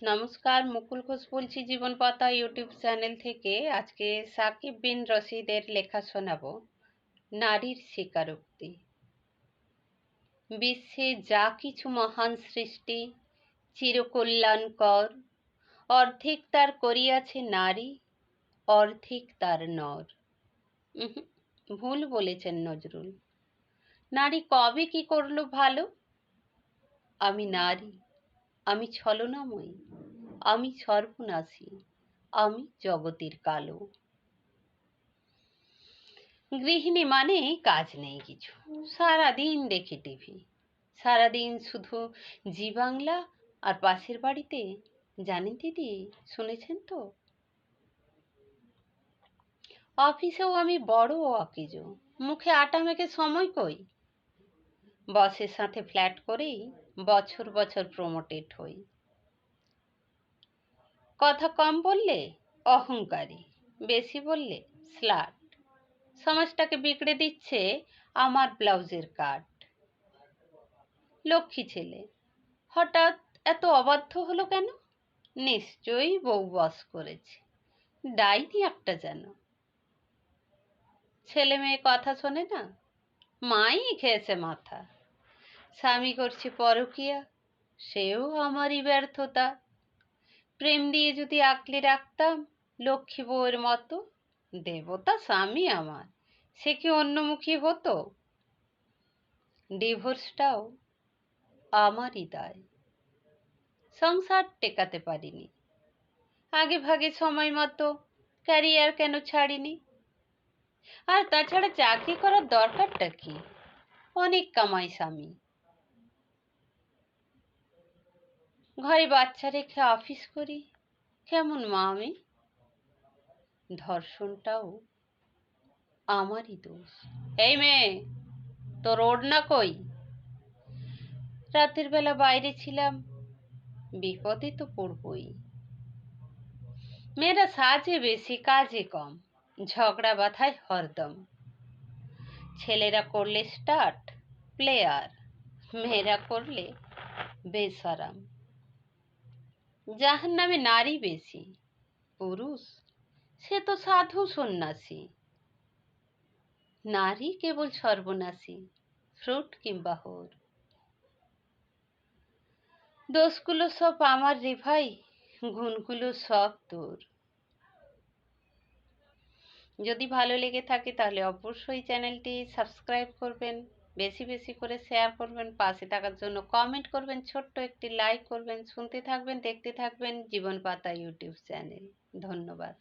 নমস্কার, মুকুল ঘোষ বলছি জীবন পাতা ইউটিউব চ্যানেল থেকে। আজকে সাকিব বিন রশিদের লেখা শোনাবো, নারীর স্বীকারোক্তি। বিশ্বে যা কিছু মহান সৃষ্টি চিরকল্যাণকর, অর্ধেক তার করিয়াছে নারী, অর্ধেক তার নর। ভুল বলেছেন নজরুল। নারী কবে কি করলো ভালো? আমি নারী, আমি ছলনাময়ী, আমি সর্বনাশী, আমি জগতের কালো। গৃহিণী মানে কাজ নেই কিছু, সারাদিন দেখি টিভি, সারাদিন শুধু জি বাংলা আর পাশের বাড়িতে। জানেন দিদি, শুনেছেন তো, অফিসেও আমি বড় অকেজ, মুখে আটা মেখে সময় কই। বসের সাথে ফ্ল্যাট করেই বছর বছর প্রমোটেড হই। কথা কম বললে অহংকারী, বেশি বললে স্লাট। সমাজটাকে বিগড়ে দিচ্ছে আমার ব্লাউজের কাট। লক্ষ্মী ছেলে হঠাৎ এত অবাধ্য হলো কেন? নিশ্চয়ই বউ বস করেছে, ডাইনি একটা যেন। ছেলে মেয়ে কথা শোনে না, মাই খেয়েছে মাথা। স্বামী করছে পরকিয়া, সেও আমারই ব্যর্থতা। প্রেম দিয়ে যদি আঁকলে রাখতাম লক্ষ্মী বউয়ের মতো, দেবতা স্বামী আমার, সে কি অন্যমুখী হতো? ডিভোর্সটাও আমারই দায়, সংসার টেকাতে পারিনি। আগে ভাগে সময় মতো ক্যারিয়ার কেন ছাড়িনি? আর তাছাড়া চাকরি করার দরকারটা কি? অনেক কামাই স্বামী, ঘরে বাচ্চা রেখে অফিস করি, কেমন মা আমি? ধর্ষণটাও আমারই দোষ। এই মেয়ে, তোর ওড়না কই? রাতের বেলা বাইরে ছিলাম, বিপদে তো পড়বই। মেয়েরা সাজে বেশি, কাজে কম, ঝগড়া বাঁধায় হরদম। ছেলেরা করলে স্টার্ট প্লেয়ার, মেয়েরা করলে বেসারাম। যাহার নামে নারী বেশি, পুরুষ সে তো সাধু সন্ন্যাসী। নারী কেবল সর্বনাশী, ফ্রুট কিংবা হোর। দোষগুলো সব আমার রে ভাই, গুণগুলো সব তোর। যদি ভালো লেগে থাকে তাহলে অবশ্যই চ্যানেলটি সাবস্ক্রাইব করবেন, বেশি বেশি করে শেয়ার করবেন, পাশে থাকার জন্য কমেন্ট করবেন, ছোট্ট একটি লাইক করবেন। শুনতে থাকবেন, দেখতে থাকবেন জীবন পাতা ইউটিউব চ্যানেল। ধন্যবাদ।